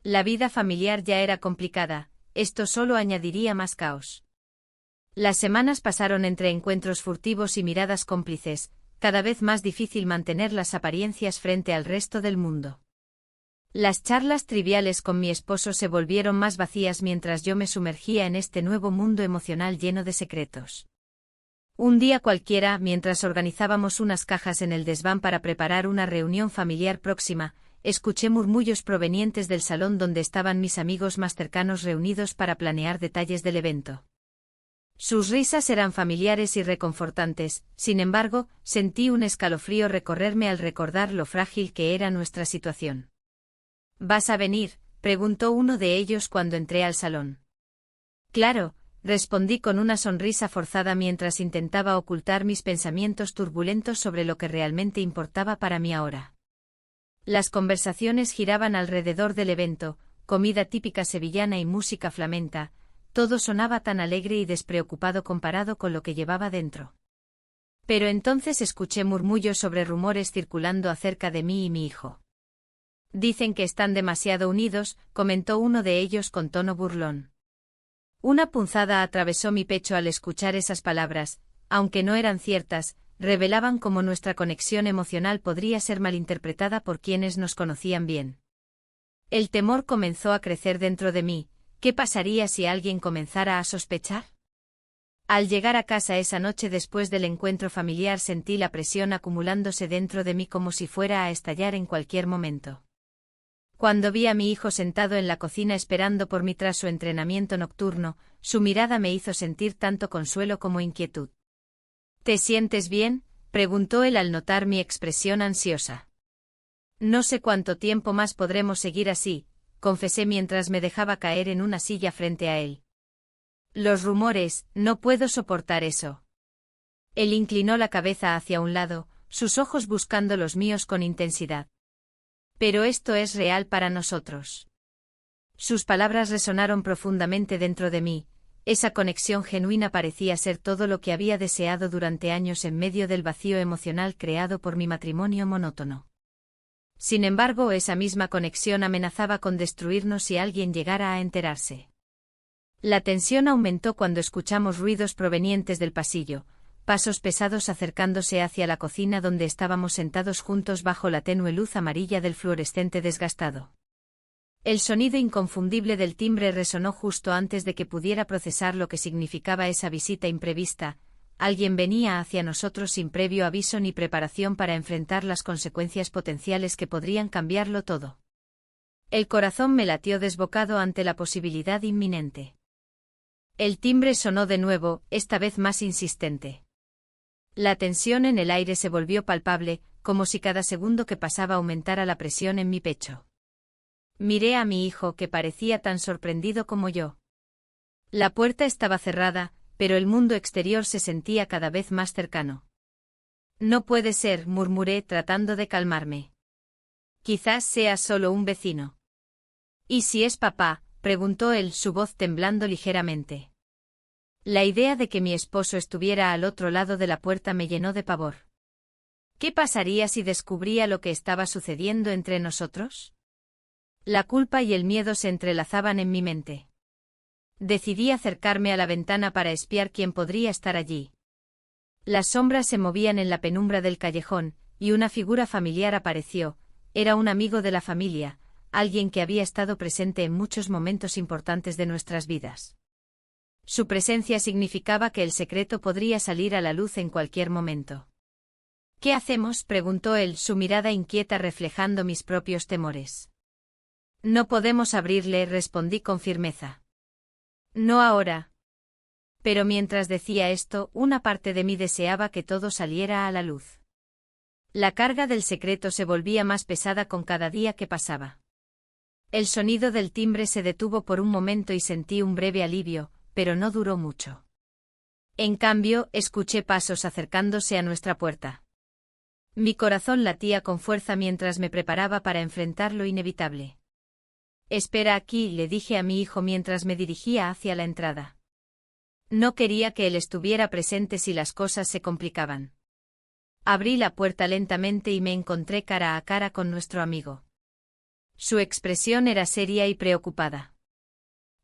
La vida familiar ya era complicada, esto solo añadiría más caos. Las semanas pasaron entre encuentros furtivos y miradas cómplices, cada vez más difícil mantener las apariencias frente al resto del mundo. Las charlas triviales con mi esposo se volvieron más vacías mientras yo me sumergía en este nuevo mundo emocional lleno de secretos. Un día cualquiera, mientras organizábamos unas cajas en el desván para preparar una reunión familiar próxima, escuché murmullos provenientes del salón donde estaban mis amigos más cercanos reunidos para planear detalles del evento. Sus risas eran familiares y reconfortantes, sin embargo, sentí un escalofrío recorrerme al recordar lo frágil que era nuestra situación. ¿Vas a venir?, preguntó uno de ellos cuando entré al salón. Claro, respondí con una sonrisa forzada mientras intentaba ocultar mis pensamientos turbulentos sobre lo que realmente importaba para mí ahora. Las conversaciones giraban alrededor del evento, comida típica sevillana y música flamenca. Todo sonaba tan alegre y despreocupado comparado con lo que llevaba dentro. Pero entonces escuché murmullos sobre rumores circulando acerca de mí y mi hijo. Dicen que están demasiado unidos, comentó uno de ellos con tono burlón. Una punzada atravesó mi pecho al escuchar esas palabras, aunque no eran ciertas, revelaban cómo nuestra conexión emocional podría ser malinterpretada por quienes nos conocían bien. El temor comenzó a crecer dentro de mí. ¿Qué pasaría si alguien comenzara a sospechar? Al llegar a casa esa noche después del encuentro familiar sentí la presión acumulándose dentro de mí como si fuera a estallar en cualquier momento. Cuando vi a mi hijo sentado en la cocina esperando por mí tras su entrenamiento nocturno, su mirada me hizo sentir tanto consuelo como inquietud. ¿Te sientes bien?, preguntó él al notar mi expresión ansiosa. No sé cuánto tiempo más podremos seguir así, confesé mientras me dejaba caer en una silla frente a él. Los rumores, no puedo soportar eso. Él inclinó la cabeza hacia un lado, sus ojos buscando los míos con intensidad. Pero esto es real para nosotros. Sus palabras resonaron profundamente dentro de mí, esa conexión genuina parecía ser todo lo que había deseado durante años en medio del vacío emocional creado por mi matrimonio monótono. Sin embargo, esa misma conexión amenazaba con destruirnos si alguien llegara a enterarse. La tensión aumentó cuando escuchamos ruidos provenientes del pasillo, pasos pesados acercándose hacia la cocina donde estábamos sentados juntos bajo la tenue luz amarilla del fluorescente desgastado. El sonido inconfundible del timbre resonó justo antes de que pudiera procesar lo que significaba esa visita imprevista. Alguien venía hacia nosotros sin previo aviso ni preparación para enfrentar las consecuencias potenciales que podrían cambiarlo todo. El corazón me latió desbocado ante la posibilidad inminente. El timbre sonó de nuevo, esta vez más insistente. La tensión en el aire se volvió palpable, como si cada segundo que pasaba aumentara la presión en mi pecho. Miré a mi hijo que parecía tan sorprendido como yo. La puerta estaba cerrada, pero el mundo exterior se sentía cada vez más cercano. No puede ser, murmuré tratando de calmarme. Quizás sea solo un vecino. ¿Y si es papá?, preguntó él, su voz temblando ligeramente. La idea de que mi esposo estuviera al otro lado de la puerta me llenó de pavor. ¿Qué pasaría si descubría lo que estaba sucediendo entre nosotros? La culpa y el miedo se entrelazaban en mi mente. Decidí acercarme a la ventana para espiar quién podría estar allí. Las sombras se movían en la penumbra del callejón, y una figura familiar apareció. Era un amigo de la familia, alguien que había estado presente en muchos momentos importantes de nuestras vidas. Su presencia significaba que el secreto podría salir a la luz en cualquier momento. ¿Qué hacemos?, preguntó él, su mirada inquieta reflejando mis propios temores. No podemos abrirle, respondí con firmeza. No ahora. Pero mientras decía esto, una parte de mí deseaba que todo saliera a la luz. La carga del secreto se volvía más pesada con cada día que pasaba. El sonido del timbre se detuvo por un momento y sentí un breve alivio, pero no duró mucho. En cambio, escuché pasos acercándose a nuestra puerta. Mi corazón latía con fuerza mientras me preparaba para enfrentar lo inevitable. Espera aquí, le dije a mi hijo mientras me dirigía hacia la entrada. No quería que él estuviera presente si las cosas se complicaban. Abrí la puerta lentamente y me encontré cara a cara con nuestro amigo. Su expresión era seria y preocupada.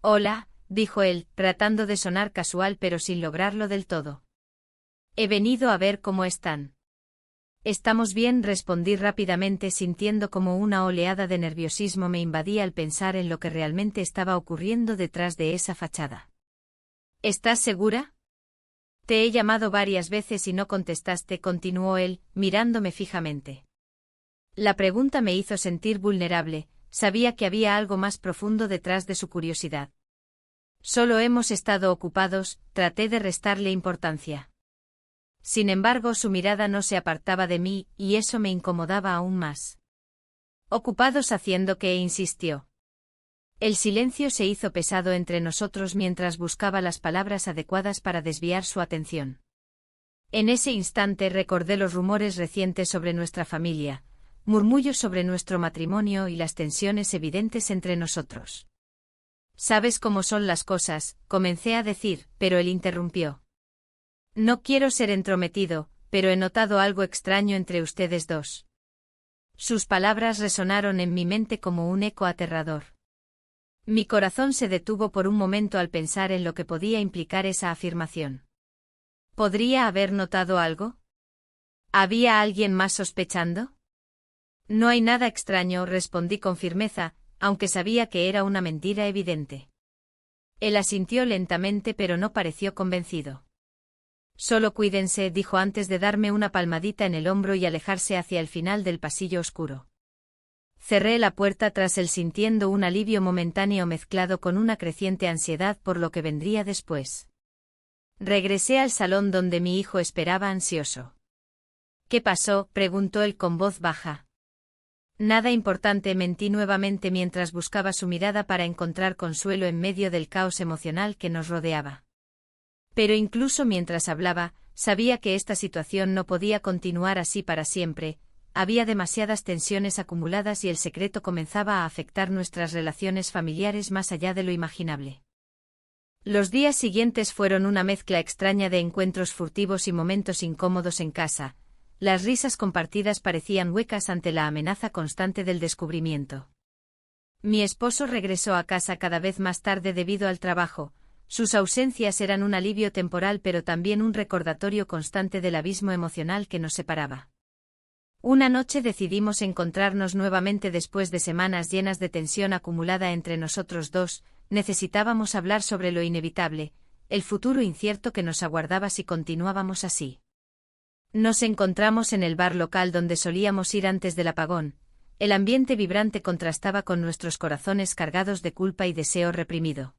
Hola, dijo él, tratando de sonar casual pero sin lograrlo del todo. He venido a ver cómo están. Estamos bien, respondí rápidamente sintiendo como una oleada de nerviosismo me invadía al pensar en lo que realmente estaba ocurriendo detrás de esa fachada. ¿Estás segura? Te he llamado varias veces y no contestaste, continuó él, mirándome fijamente. La pregunta me hizo sentir vulnerable, sabía que había algo más profundo detrás de su curiosidad. Solo hemos estado ocupados, traté de restarle importancia. Sin embargo, su mirada no se apartaba de mí, y eso me incomodaba aún más. ¿Ocupados haciendo qué?, insistió. El silencio se hizo pesado entre nosotros mientras buscaba las palabras adecuadas para desviar su atención. En ese instante recordé los rumores recientes sobre nuestra familia, murmullos sobre nuestro matrimonio y las tensiones evidentes entre nosotros. «Sabes cómo son las cosas», comencé a decir, pero él interrumpió. «No quiero ser entrometido, pero he notado algo extraño entre ustedes dos». Sus palabras resonaron en mi mente como un eco aterrador. Mi corazón se detuvo por un momento al pensar en lo que podía implicar esa afirmación. ¿Podría haber notado algo? ¿Había alguien más sospechando? No hay nada extraño, respondí con firmeza, aunque sabía que era una mentira evidente. Él asintió lentamente pero no pareció convencido. Solo cuídense, dijo antes de darme una palmadita en el hombro y alejarse hacia el final del pasillo oscuro. Cerré la puerta tras él sintiendo un alivio momentáneo mezclado con una creciente ansiedad por lo que vendría después. Regresé al salón donde mi hijo esperaba ansioso. ¿Qué pasó?, preguntó él con voz baja. Nada importante, mentí nuevamente mientras buscaba su mirada para encontrar consuelo en medio del caos emocional que nos rodeaba. Pero incluso mientras hablaba, sabía que esta situación no podía continuar así para siempre. Había demasiadas tensiones acumuladas y el secreto comenzaba a afectar nuestras relaciones familiares más allá de lo imaginable. Los días siguientes fueron una mezcla extraña de encuentros furtivos y momentos incómodos en casa. Las risas compartidas parecían huecas ante la amenaza constante del descubrimiento. Mi esposo regresó a casa cada vez más tarde debido al trabajo. Sus ausencias eran un alivio temporal pero también un recordatorio constante del abismo emocional que nos separaba. Una noche decidimos encontrarnos nuevamente después de semanas llenas de tensión acumulada entre nosotros dos. Necesitábamos hablar sobre lo inevitable, el futuro incierto que nos aguardaba si continuábamos así. Nos encontramos en el bar local donde solíamos ir antes del apagón. El ambiente vibrante contrastaba con nuestros corazones cargados de culpa y deseo reprimido.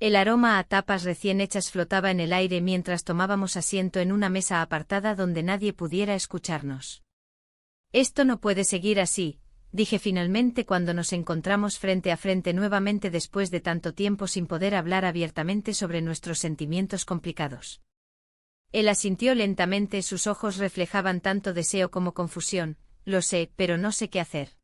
El aroma a tapas recién hechas flotaba en el aire mientras tomábamos asiento en una mesa apartada donde nadie pudiera escucharnos. «Esto no puede seguir así», dije finalmente cuando nos encontramos frente a frente nuevamente después de tanto tiempo sin poder hablar abiertamente sobre nuestros sentimientos complicados. Él asintió lentamente, sus ojos reflejaban tanto deseo como confusión. «Lo sé, pero no sé qué hacer».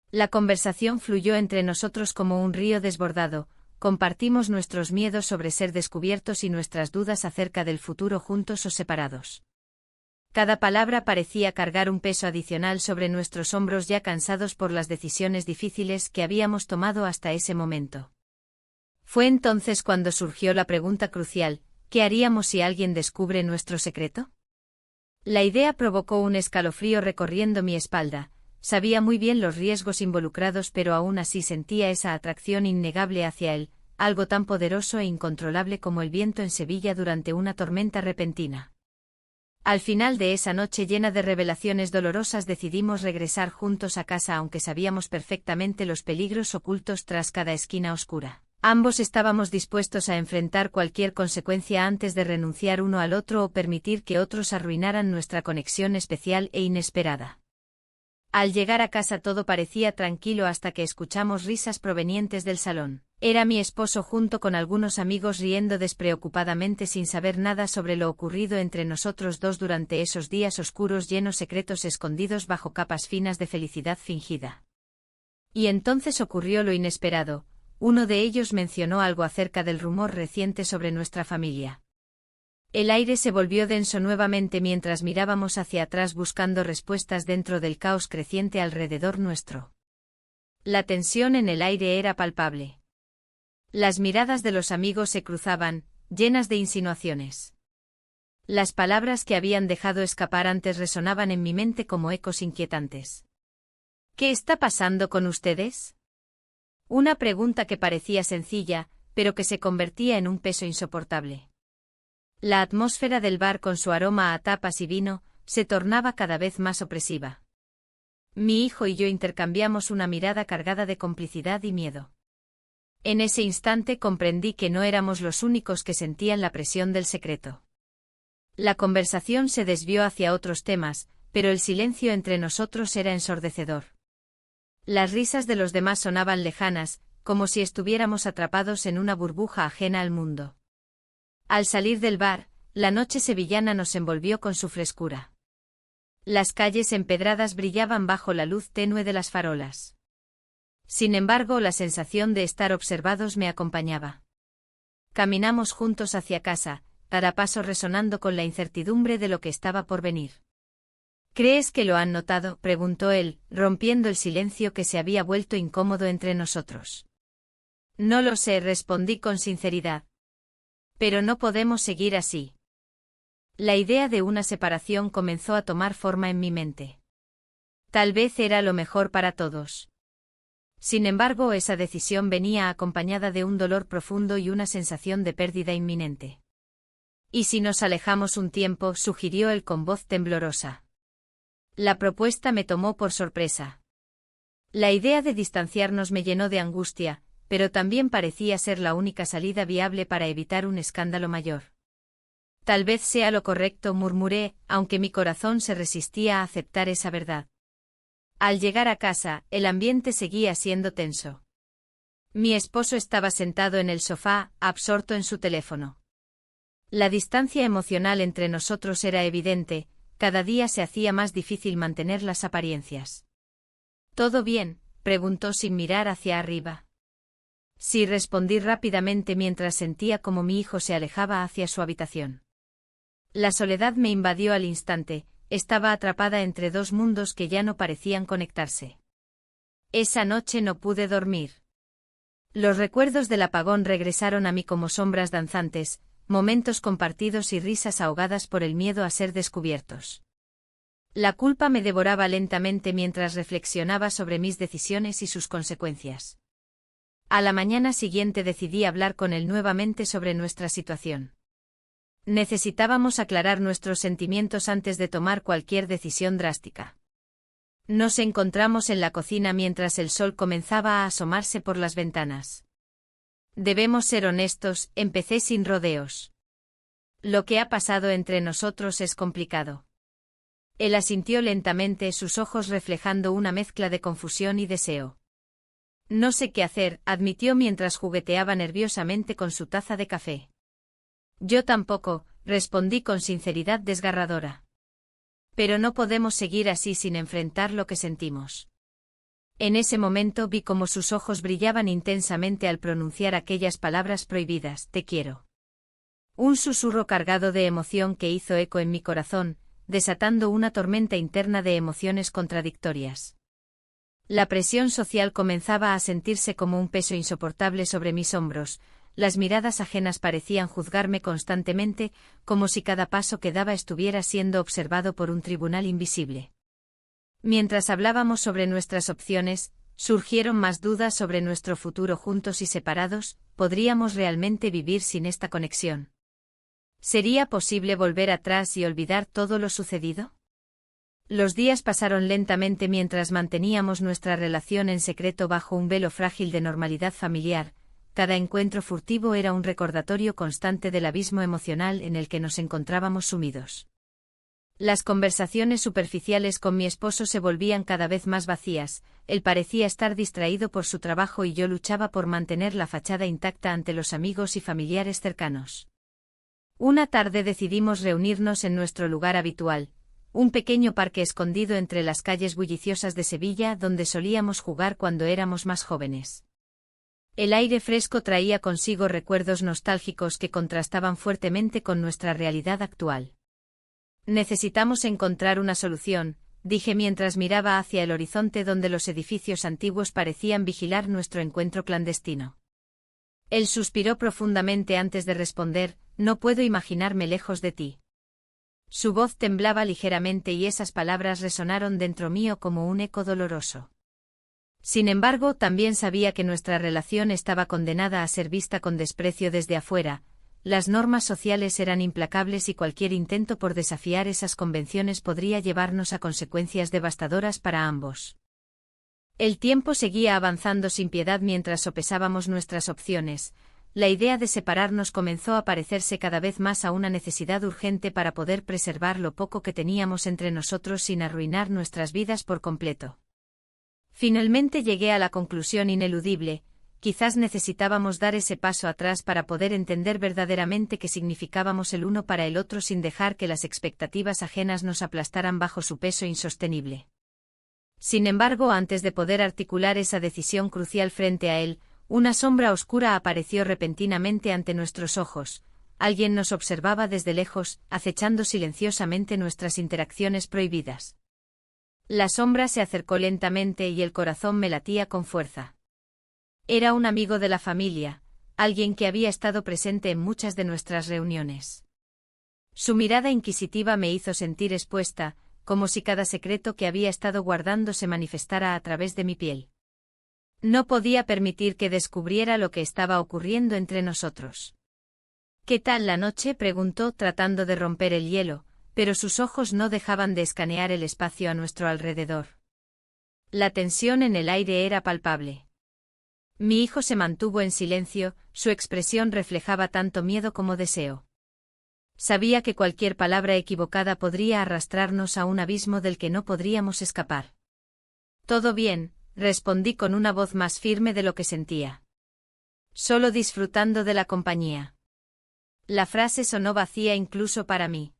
La conversación fluyó entre nosotros como un río desbordado, compartimos nuestros miedos sobre ser descubiertos y nuestras dudas acerca del futuro juntos o separados. Cada palabra parecía cargar un peso adicional sobre nuestros hombros ya cansados por las decisiones difíciles que habíamos tomado hasta ese momento. Fue entonces cuando surgió la pregunta crucial: ¿qué haríamos si alguien descubre nuestro secreto? La idea provocó un escalofrío recorriendo mi espalda. Sabía muy bien los riesgos involucrados, pero aún así sentía esa atracción innegable hacia él, algo tan poderoso e incontrolable como el viento en Sevilla durante una tormenta repentina. Al final de esa noche llena de revelaciones dolorosas decidimos regresar juntos a casa aunque sabíamos perfectamente los peligros ocultos tras cada esquina oscura. Ambos estábamos dispuestos a enfrentar cualquier consecuencia antes de renunciar uno al otro o permitir que otros arruinaran nuestra conexión especial e inesperada. Al llegar a casa todo parecía tranquilo hasta que escuchamos risas provenientes del salón. Era mi esposo junto con algunos amigos riendo despreocupadamente sin saber nada sobre lo ocurrido entre nosotros dos durante esos días oscuros llenos de secretos escondidos bajo capas finas de felicidad fingida. Y entonces ocurrió lo inesperado. Uno de ellos mencionó algo acerca del rumor reciente sobre nuestra familia. El aire se volvió denso nuevamente mientras mirábamos hacia atrás buscando respuestas dentro del caos creciente alrededor nuestro. La tensión en el aire era palpable. Las miradas de los amigos se cruzaban, llenas de insinuaciones. Las palabras que habían dejado escapar antes resonaban en mi mente como ecos inquietantes. ¿Qué está pasando con ustedes? Una pregunta que parecía sencilla, pero que se convertía en un peso insoportable. La atmósfera del bar con su aroma a tapas y vino se tornaba cada vez más opresiva. Mi hijo y yo intercambiamos una mirada cargada de complicidad y miedo. En ese instante comprendí que no éramos los únicos que sentían la presión del secreto. La conversación se desvió hacia otros temas, pero el silencio entre nosotros era ensordecedor. Las risas de los demás sonaban lejanas, como si estuviéramos atrapados en una burbuja ajena al mundo. Al salir del bar, la noche sevillana nos envolvió con su frescura. Las calles empedradas brillaban bajo la luz tenue de las farolas. Sin embargo, la sensación de estar observados me acompañaba. Caminamos juntos hacia casa, cada paso resonando con la incertidumbre de lo que estaba por venir. ¿Crees que lo han notado?, preguntó él, rompiendo el silencio que se había vuelto incómodo entre nosotros. No lo sé, respondí con sinceridad. Pero no podemos seguir así. La idea de una separación comenzó a tomar forma en mi mente. Tal vez era lo mejor para todos. Sin embargo, esa decisión venía acompañada de un dolor profundo y una sensación de pérdida inminente. ¿Y si nos alejamos un tiempo?, sugirió él con voz temblorosa. La propuesta me tomó por sorpresa. La idea de distanciarnos me llenó de angustia, pero también parecía ser la única salida viable para evitar un escándalo mayor. Tal vez sea lo correcto, murmuré, aunque mi corazón se resistía a aceptar esa verdad. Al llegar a casa, el ambiente seguía siendo tenso. Mi esposo estaba sentado en el sofá, absorto en su teléfono. La distancia emocional entre nosotros era evidente, cada día se hacía más difícil mantener las apariencias. ¿Todo bien?, preguntó sin mirar hacia arriba. Sí, respondí rápidamente mientras sentía como mi hijo se alejaba hacia su habitación. La soledad me invadió al instante, estaba atrapada entre dos mundos que ya no parecían conectarse. Esa noche no pude dormir. Los recuerdos del apagón regresaron a mí como sombras danzantes, momentos compartidos y risas ahogadas por el miedo a ser descubiertos. La culpa me devoraba lentamente mientras reflexionaba sobre mis decisiones y sus consecuencias. A la mañana siguiente decidí hablar con él nuevamente sobre nuestra situación. Necesitábamos aclarar nuestros sentimientos antes de tomar cualquier decisión drástica. Nos encontramos en la cocina mientras el sol comenzaba a asomarse por las ventanas. Debemos ser honestos, empecé sin rodeos. Lo que ha pasado entre nosotros es complicado. Él asintió lentamente, sus ojos reflejando una mezcla de confusión y deseo. No sé qué hacer, admitió mientras jugueteaba nerviosamente con su taza de café. Yo tampoco, respondí con sinceridad desgarradora. Pero no podemos seguir así sin enfrentar lo que sentimos. En ese momento vi cómo sus ojos brillaban intensamente al pronunciar aquellas palabras prohibidas, te quiero. Un susurro cargado de emoción que hizo eco en mi corazón, desatando una tormenta interna de emociones contradictorias. La presión social comenzaba a sentirse como un peso insoportable sobre mis hombros, las miradas ajenas parecían juzgarme constantemente, como si cada paso que daba estuviera siendo observado por un tribunal invisible. Mientras hablábamos sobre nuestras opciones, surgieron más dudas sobre nuestro futuro juntos y separados. ¿Podríamos realmente vivir sin esta conexión? ¿Sería posible volver atrás y olvidar todo lo sucedido? Los días pasaron lentamente mientras manteníamos nuestra relación en secreto bajo un velo frágil de normalidad familiar. Cada encuentro furtivo era un recordatorio constante del abismo emocional en el que nos encontrábamos sumidos. Las conversaciones superficiales con mi esposo se volvían cada vez más vacías, él parecía estar distraído por su trabajo y yo luchaba por mantener la fachada intacta ante los amigos y familiares cercanos. Una tarde decidimos reunirnos en nuestro lugar habitual, un pequeño parque escondido entre las calles bulliciosas de Sevilla donde solíamos jugar cuando éramos más jóvenes. El aire fresco traía consigo recuerdos nostálgicos que contrastaban fuertemente con nuestra realidad actual. Necesitamos encontrar una solución, dije mientras miraba hacia el horizonte donde los edificios antiguos parecían vigilar nuestro encuentro clandestino. Él suspiró profundamente antes de responder, no puedo imaginarme lejos de ti. Su voz temblaba ligeramente y esas palabras resonaron dentro mío como un eco doloroso. Sin embargo, también sabía que nuestra relación estaba condenada a ser vista con desprecio desde afuera, las normas sociales eran implacables y cualquier intento por desafiar esas convenciones podría llevarnos a consecuencias devastadoras para ambos. El tiempo seguía avanzando sin piedad mientras sopesábamos nuestras opciones. La idea de separarnos comenzó a parecerse cada vez más a una necesidad urgente para poder preservar lo poco que teníamos entre nosotros sin arruinar nuestras vidas por completo. Finalmente llegué a la conclusión ineludible: quizás necesitábamos dar ese paso atrás para poder entender verdaderamente qué significábamos el uno para el otro sin dejar que las expectativas ajenas nos aplastaran bajo su peso insostenible. Sin embargo, antes de poder articular esa decisión crucial frente a él, una sombra oscura apareció repentinamente ante nuestros ojos. Alguien nos observaba desde lejos, acechando silenciosamente nuestras interacciones prohibidas. La sombra se acercó lentamente y el corazón me latía con fuerza. Era un amigo de la familia, alguien que había estado presente en muchas de nuestras reuniones. Su mirada inquisitiva me hizo sentir expuesta, como si cada secreto que había estado guardando se manifestara a través de mi piel. No podía permitir que descubriera lo que estaba ocurriendo entre nosotros. «¿Qué tal la noche?», preguntó tratando de romper el hielo, pero sus ojos no dejaban de escanear el espacio a nuestro alrededor. La tensión en el aire era palpable. Mi hijo se mantuvo en silencio, su expresión reflejaba tanto miedo como deseo. Sabía que cualquier palabra equivocada podría arrastrarnos a un abismo del que no podríamos escapar. «Todo bien», respondí con una voz más firme de lo que sentía. «Solo disfrutando de la compañía». La frase sonó vacía incluso para mí.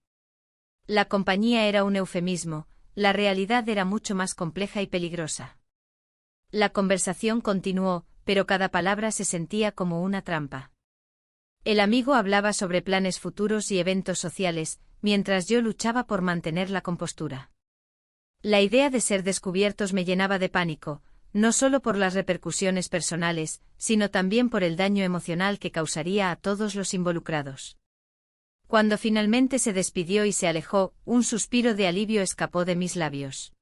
La compañía era un eufemismo, la realidad era mucho más compleja y peligrosa. La conversación continuó, pero cada palabra se sentía como una trampa. El amigo hablaba sobre planes futuros y eventos sociales, mientras yo luchaba por mantener la compostura. La idea de ser descubiertos me llenaba de pánico, no solo por las repercusiones personales, sino también por el daño emocional que causaría a todos los involucrados. Cuando finalmente se despidió y se alejó, un suspiro de alivio escapó de mis labios.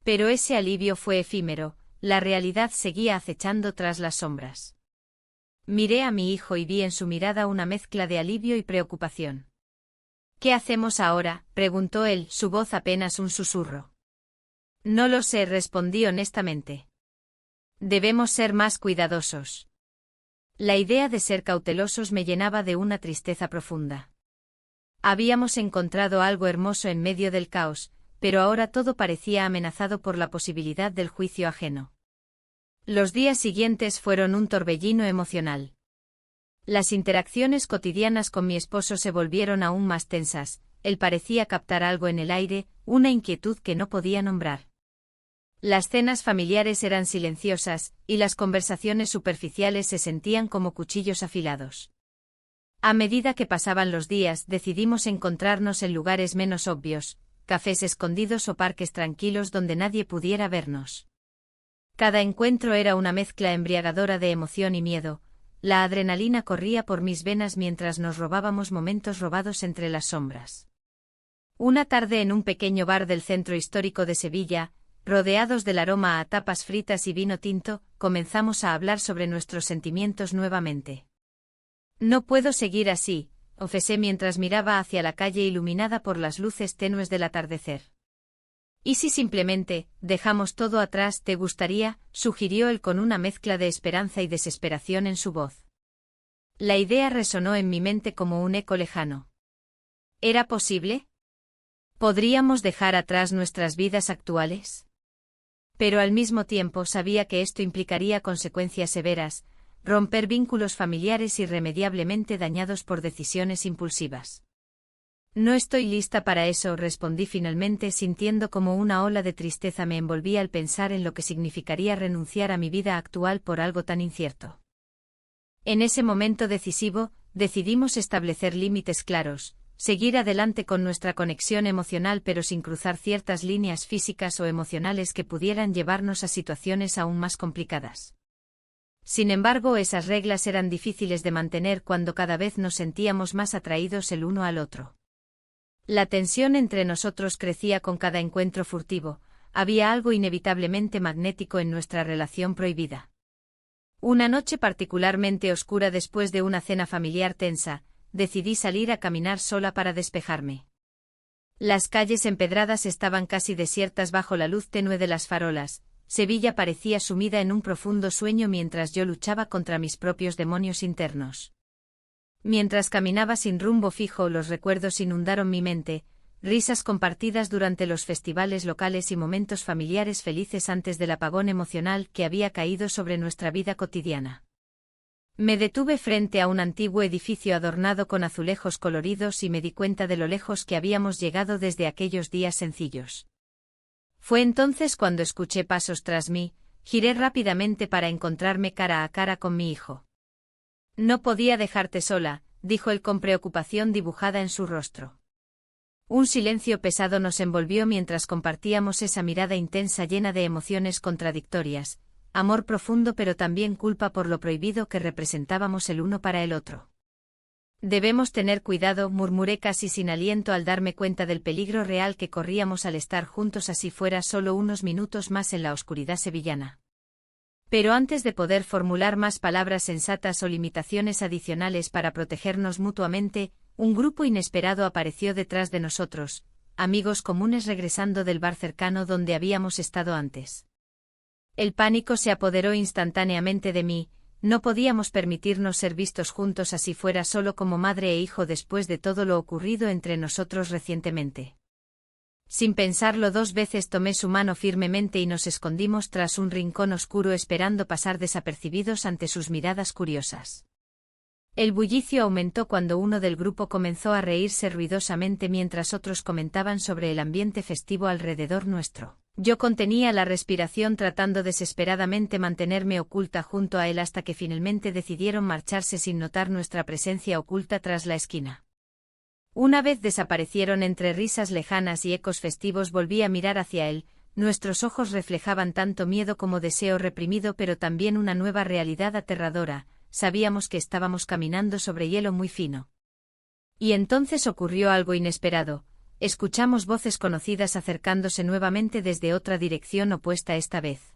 Pero ese alivio fue efímero, la realidad seguía acechando tras las sombras. Miré a mi hijo y vi en su mirada una mezcla de alivio y preocupación. «¿Qué hacemos ahora?», preguntó él, su voz apenas un susurro. «No lo sé», respondí honestamente. «Debemos ser más cuidadosos». La idea de ser cautelosos me llenaba de una tristeza profunda. Habíamos encontrado algo hermoso en medio del caos, pero ahora todo parecía amenazado por la posibilidad del juicio ajeno. Los días siguientes fueron un torbellino emocional. Las interacciones cotidianas con mi esposo se volvieron aún más tensas, él parecía captar algo en el aire, una inquietud que no podía nombrar. Las cenas familiares eran silenciosas, y las conversaciones superficiales se sentían como cuchillos afilados. A medida que pasaban los días, decidimos encontrarnos en lugares menos obvios, cafés escondidos o parques tranquilos donde nadie pudiera vernos. Cada encuentro era una mezcla embriagadora de emoción y miedo. La adrenalina corría por mis venas mientras nos robábamos momentos robados entre las sombras. Una tarde en un pequeño bar del centro histórico de Sevilla, rodeados del aroma a tapas fritas y vino tinto, comenzamos a hablar sobre nuestros sentimientos nuevamente. «No puedo seguir así», confesé mientras miraba hacia la calle iluminada por las luces tenues del atardecer. «¿Y si simplemente dejamos todo atrás, te gustaría?», sugirió él con una mezcla de esperanza y desesperación en su voz. La idea resonó en mi mente como un eco lejano. ¿Era posible? ¿Podríamos dejar atrás nuestras vidas actuales? Pero al mismo tiempo sabía que esto implicaría consecuencias severas, romper vínculos familiares irremediablemente dañados por decisiones impulsivas. «No estoy lista para eso», respondí finalmente sintiendo como una ola de tristeza me envolvía al pensar en lo que significaría renunciar a mi vida actual por algo tan incierto. En ese momento decisivo, decidimos establecer límites claros, seguir adelante con nuestra conexión emocional pero sin cruzar ciertas líneas físicas o emocionales que pudieran llevarnos a situaciones aún más complicadas. Sin embargo, esas reglas eran difíciles de mantener cuando cada vez nos sentíamos más atraídos el uno al otro. La tensión entre nosotros crecía con cada encuentro furtivo, había algo inevitablemente magnético en nuestra relación prohibida. Una noche particularmente oscura después de una cena familiar tensa, decidí salir a caminar sola para despejarme. Las calles empedradas estaban casi desiertas bajo la luz tenue de las farolas. Sevilla parecía sumida en un profundo sueño mientras yo luchaba contra mis propios demonios internos. Mientras caminaba sin rumbo fijo, los recuerdos inundaron mi mente, risas compartidas durante los festivales locales y momentos familiares felices antes del apagón emocional que había caído sobre nuestra vida cotidiana. Me detuve frente a un antiguo edificio adornado con azulejos coloridos y me di cuenta de lo lejos que habíamos llegado desde aquellos días sencillos. Fue entonces cuando escuché pasos tras mí, giré rápidamente para encontrarme cara a cara con mi hijo. No podía dejarte sola, dijo él con preocupación dibujada en su rostro. Un silencio pesado nos envolvió mientras compartíamos esa mirada intensa llena de emociones contradictorias, amor profundo pero también culpa por lo prohibido que representábamos el uno para el otro. Debemos tener cuidado, murmuré casi sin aliento al darme cuenta del peligro real que corríamos al estar juntos así fuera solo unos minutos más en la oscuridad sevillana. Pero antes de poder formular más palabras sensatas o limitaciones adicionales para protegernos mutuamente, un grupo inesperado apareció detrás de nosotros, amigos comunes regresando del bar cercano donde habíamos estado antes. El pánico se apoderó instantáneamente de mí. No podíamos permitirnos ser vistos juntos así fuera solo como madre e hijo después de todo lo ocurrido entre nosotros recientemente. Sin pensarlo dos veces tomé su mano firmemente y nos escondimos tras un rincón oscuro esperando pasar desapercibidos ante sus miradas curiosas. El bullicio aumentó cuando uno del grupo comenzó a reírse ruidosamente mientras otros comentaban sobre el ambiente festivo alrededor nuestro. Yo contenía la respiración tratando desesperadamente mantenerme oculta junto a él hasta que finalmente decidieron marcharse sin notar nuestra presencia oculta tras la esquina. Una vez desaparecieron entre risas lejanas y ecos festivos volví a mirar hacia él, nuestros ojos reflejaban tanto miedo como deseo reprimido pero también una nueva realidad aterradora, sabíamos que estábamos caminando sobre hielo muy fino. Y entonces ocurrió algo inesperado. Escuchamos voces conocidas acercándose nuevamente desde otra dirección opuesta esta vez.